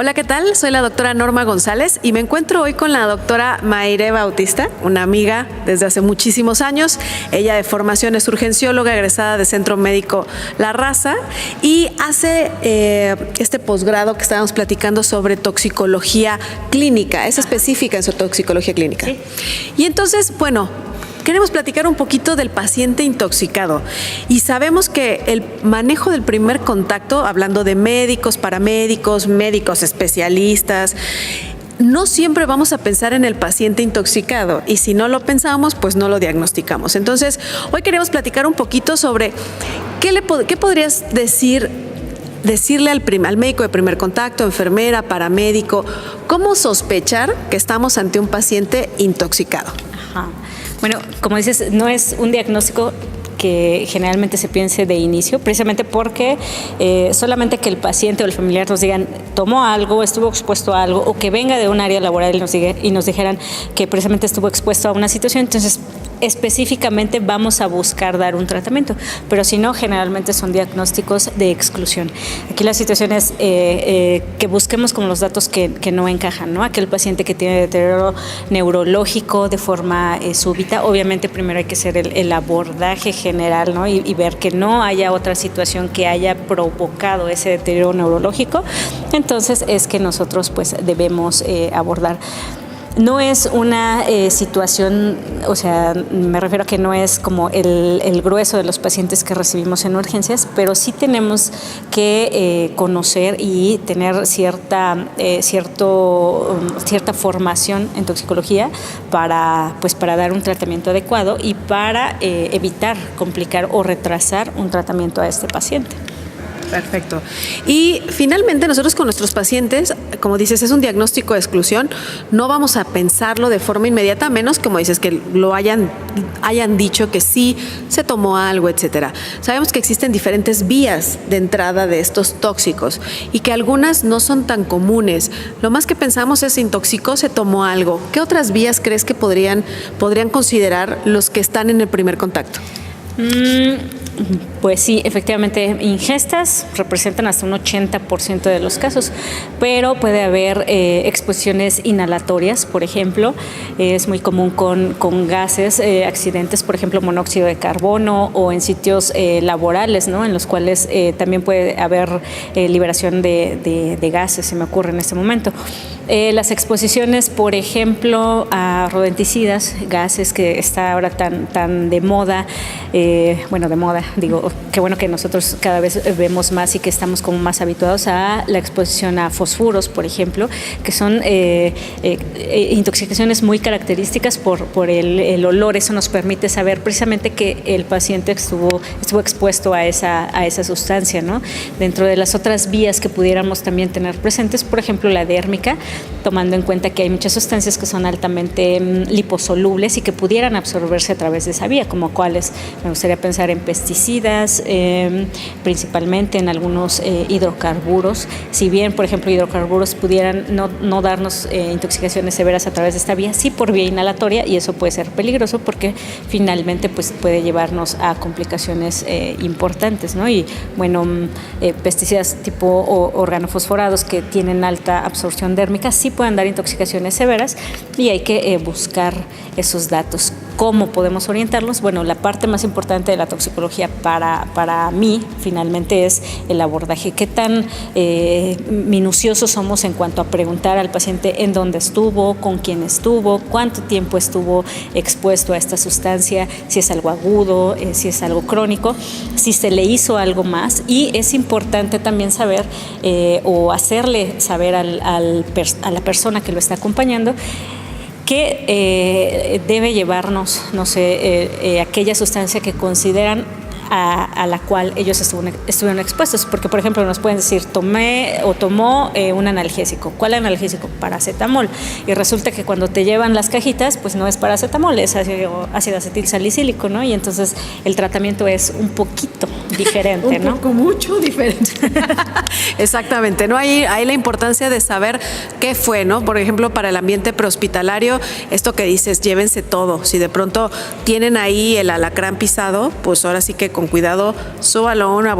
Hola, ¿qué tal? Soy la doctora Norma González y me encuentro hoy con la doctora Mayre Bautista, una amiga desde hace muchísimos años. Ella de formación es urgencióloga egresada de Centro Médico La Raza y hace este posgrado que estábamos platicando sobre toxicología clínica. Es específica en su toxicología clínica. Sí. Y entonces, bueno, queremos platicar un poquito del paciente intoxicado y sabemos que el manejo del primer contacto, hablando de médicos, paramédicos, médicos especialistas, no siempre vamos a pensar en el paciente intoxicado y si no lo pensamos, pues no lo diagnosticamos. Entonces, hoy queremos platicar un poquito sobre qué podrías decirle al médico de primer contacto, enfermera, paramédico, cómo sospechar que estamos ante un paciente intoxicado. Ajá. Bueno, como dices, no es un diagnóstico que generalmente se piense de inicio, precisamente porque solamente que el paciente o el familiar nos digan tomó algo, estuvo expuesto a algo, o que venga de un área laboral y nos dijeran que precisamente estuvo expuesto a una situación, entonces específicamente vamos a buscar dar un tratamiento, pero si no, generalmente son diagnósticos de exclusión. Aquí la situación es que busquemos como los datos que no encajan, ¿no? Aquel paciente que tiene deterioro neurológico de forma súbita, obviamente primero hay que hacer el abordaje general, ¿no? y ver que no haya otra situación que haya provocado ese deterioro neurológico, entonces es que nosotros pues debemos abordar. No es una situación, o sea, me refiero a que no es como el grueso de los pacientes que recibimos en urgencias, pero sí tenemos que conocer y tener cierta formación en toxicología para dar un tratamiento adecuado y para evitar complicar o retrasar un tratamiento a este paciente. Perfecto. Y finalmente nosotros con nuestros pacientes, como dices, es un diagnóstico de exclusión, no vamos a pensarlo de forma inmediata, a menos, como dices, que lo hayan dicho que sí se tomó algo, etcétera. Sabemos que existen diferentes vías de entrada de estos tóxicos y que algunas no son tan comunes. Lo más que pensamos es se intoxicó, se tomó algo. ¿Qué otras vías crees que podrían considerar los que están en el primer contacto? Pues sí, efectivamente, ingestas representan hasta un 80% de los casos, pero puede haber exposiciones inhalatorias, por ejemplo. Es muy común con gases, accidentes, por ejemplo, monóxido de carbono o en sitios laborales, ¿no? En los cuales también puede haber liberación de gases, se me ocurre en este momento. Las exposiciones, por ejemplo, a rodenticidas, gases que está ahora tan de moda, digo, qué bueno que nosotros cada vez vemos más y que estamos como más habituados a la exposición a fosfuros, por ejemplo, que son intoxicaciones muy características por el olor. Eso nos permite saber precisamente que el paciente estuvo expuesto a esa sustancia, ¿no? Dentro de las otras vías que pudiéramos también tener presentes, por ejemplo, la dérmica, tomando en cuenta que hay muchas sustancias que son altamente liposolubles y que pudieran absorberse a través de esa vía, como cuáles, me gustaría pensar en pesticidas, principalmente en algunos hidrocarburos. Si bien, por ejemplo, hidrocarburos pudieran no darnos intoxicaciones severas a través de esta vía, sí por vía inhalatoria, y eso puede ser peligroso porque finalmente pues puede llevarnos a complicaciones importantes, ¿no? Y bueno, pesticidas tipo organofosforados que tienen alta absorción dérmica sí pueden dar intoxicaciones severas y hay que buscar esos datos. ¿Cómo podemos orientarlos? Bueno, la parte más importante de la toxicología para mí finalmente es el abordaje. ¿Qué tan minuciosos somos en cuanto a preguntar al paciente en dónde estuvo, con quién estuvo, cuánto tiempo estuvo expuesto a esta sustancia, si es algo agudo, si es algo crónico, si se le hizo algo más? Y es importante también saber o hacerle saber a la persona que lo está acompañando que debe llevarnos, aquella sustancia que consideran a la cual ellos estuvieron expuestos, porque por ejemplo nos pueden decir tomó un analgésico. ¿Cuál analgésico? Paracetamol, y resulta que cuando te llevan las cajitas pues no es paracetamol, es ácido acetilsalicílico, ¿no? Y entonces el tratamiento es un poquito diferente, ¿no? Un poco mucho diferente. Exactamente, ¿no? Ahí la importancia de saber qué fue, ¿no? Por ejemplo, para el ambiente prehospitalario, esto que dices, llévense todo. Si de pronto tienen ahí el alacrán pisado, pues ahora sí que con cuidado, súbalo a una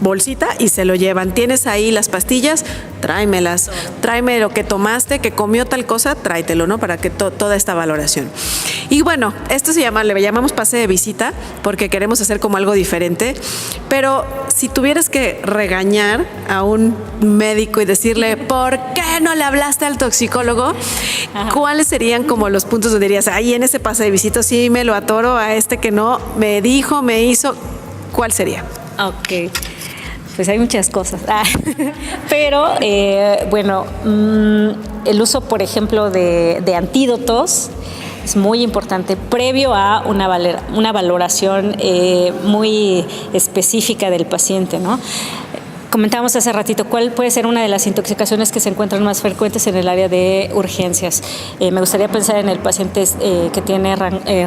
bolsita y se lo llevan. Tienes ahí las pastillas, tráemelas, tráeme lo que tomaste, que comió tal cosa, tráetelo, ¿no? Para que toda esta valoración. Y bueno, esto le llamamos pase de visita porque queremos hacer como algo diferente, pero si tuvieras que regañar a un médico y decirle, ¿por qué no le hablaste al toxicólogo? ¿Cuáles serían como los puntos donde dirías, ahí en ese pase de visita sí me lo atoro, a este que no, me dijo, me hizo? ¿Cuál sería? Ok. Pues hay muchas cosas, pero bueno, el uso, por ejemplo, de antídotos es muy importante previo a una valoración muy específica del paciente, ¿no? Comentábamos hace ratito cuál puede ser una de las intoxicaciones que se encuentran más frecuentes en el área de urgencias. Me gustaría pensar en el paciente que tiene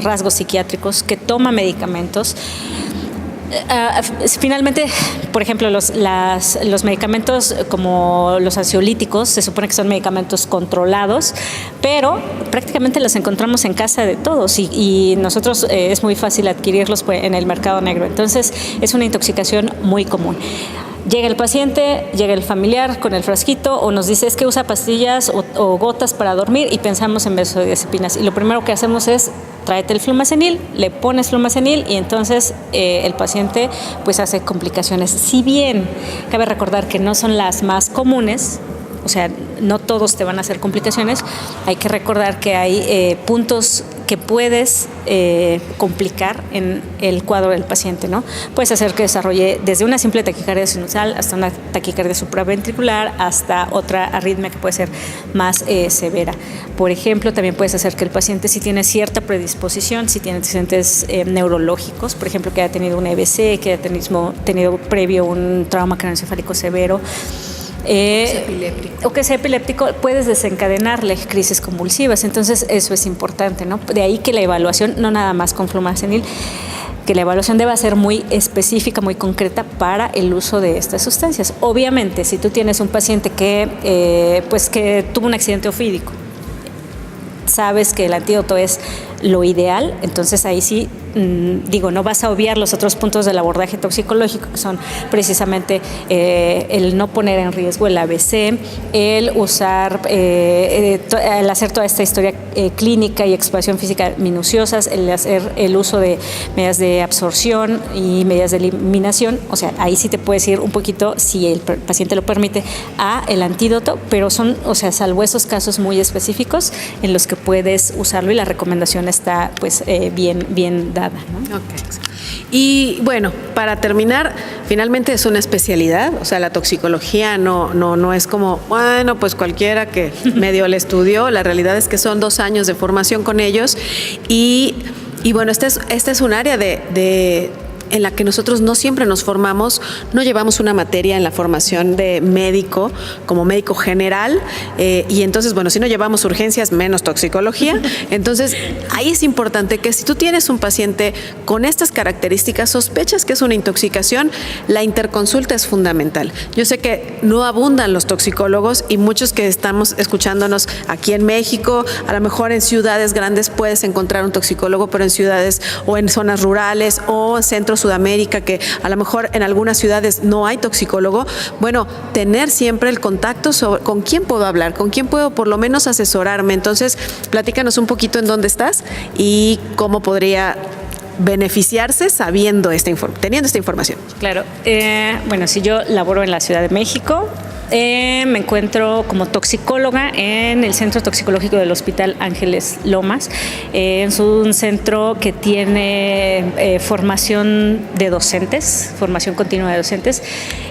rasgos psiquiátricos, que toma medicamentos. Finalmente, por ejemplo, los medicamentos como los ansiolíticos se supone que son medicamentos controlados, pero prácticamente los encontramos en casa de todos y nosotros es muy fácil adquirirlos en el mercado negro. Entonces, es una intoxicación muy común. Llega el paciente, llega el familiar con el frasquito o nos dice es que usa pastillas o gotas para dormir y pensamos en benzodiazepinas. Y lo primero que hacemos es tráete el flumazenil, le pones flumazenil y entonces el paciente pues hace complicaciones. Si bien cabe recordar que no son las más comunes, o sea, no todos te van a hacer complicaciones, hay que recordar que hay puntos que puedes complicar en el cuadro del paciente, ¿no? Puedes hacer que desarrolle desde una simple taquicardia sinusal hasta una taquicardia supraventricular hasta otra arritmia que puede ser más severa. Por ejemplo, también puedes hacer que el paciente si tiene cierta predisposición, si tiene antecedentes neurológicos, por ejemplo, que haya tenido un EBC, que haya tenido previo un trauma craneoencefálico severo, o que sea epiléptico, puedes desencadenarle crisis convulsivas. Entonces eso es importante, ¿no? De ahí que la evaluación, no nada más con flumazenil, que la evaluación deba ser muy específica, muy concreta para el uso de estas sustancias. Obviamente, si tú tienes un paciente que tuvo un accidente ofídico, sabes que el antídoto es lo ideal, entonces ahí sí, no vas a obviar los otros puntos del abordaje toxicológico, que son precisamente el no poner en riesgo el ABC, el usar, el hacer toda esta historia clínica y exploración física minuciosas, el hacer el uso de medidas de absorción y medidas de eliminación. O sea, ahí sí te puedes ir un poquito, si el paciente lo permite, a el antídoto, pero son, salvo esos casos muy específicos en los que puedes usarlo y la recomendación está pues bien dada, ¿no? Okay. Y bueno, para terminar, finalmente es una especialidad, o sea, la toxicología no es como, bueno, pues cualquiera que medio le estudió, la realidad es que son 2 años de formación con ellos y bueno, este es un área en la que nosotros no siempre nos formamos, no llevamos una materia en la formación de médico, como médico general, y entonces, bueno, si no llevamos urgencias, menos toxicología. Entonces, ahí es importante que si tú tienes un paciente con estas características, sospechas que es una intoxicación, la interconsulta es fundamental. Yo sé que no abundan los toxicólogos y muchos que estamos escuchándonos aquí en México, a lo mejor en ciudades grandes puedes encontrar un toxicólogo, pero en ciudades o en zonas rurales o en centros Sudamérica, que a lo mejor en algunas ciudades no hay toxicólogo, bueno, tener siempre el contacto con quién puedo hablar, con quién puedo por lo menos asesorarme. Entonces, platícanos un poquito en dónde estás y cómo podría beneficiarse teniendo esta información. Claro, bueno, si yo laboro en la Ciudad de México, me encuentro como toxicóloga en el Centro Toxicológico del Hospital Ángeles Lomas. Es un centro que tiene formación de docentes, formación continua de docentes,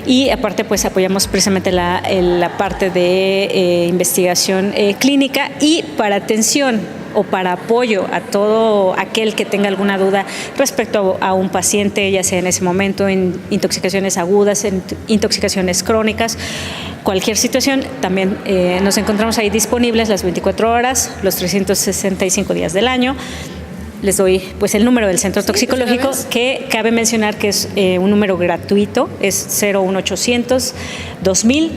y aparte pues apoyamos precisamente la parte de investigación clínica y para atención o para apoyo a todo aquel que tenga alguna duda respecto a un paciente, ya sea en ese momento en intoxicaciones agudas, en intoxicaciones crónicas, cualquier situación. También nos encontramos ahí disponibles las 24 horas, los 365 días del año. Les doy pues el número del centro toxicológico, que cabe mencionar que es un número gratuito, es 01800 2000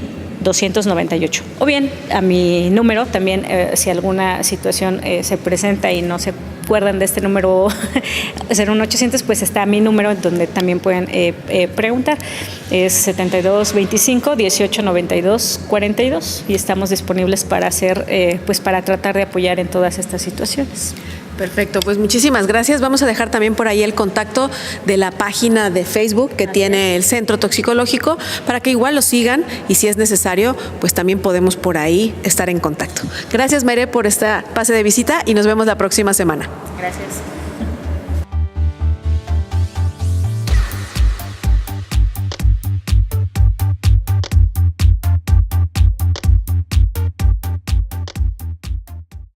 298. O bien a mi número también, si alguna situación se presenta y no se acuerdan de este número 01800, pues está mi número donde también pueden preguntar. Es 7225 1892 42 y estamos disponibles para hacer, pues para tratar de apoyar en todas estas situaciones. Perfecto, pues muchísimas gracias. Vamos a dejar también por ahí el contacto de la página de Facebook que tiene el Centro Toxicológico para que igual lo sigan y si es necesario, pues también podemos por ahí estar en contacto. Gracias, Mayre, por esta pase de visita y nos vemos la próxima semana. Gracias.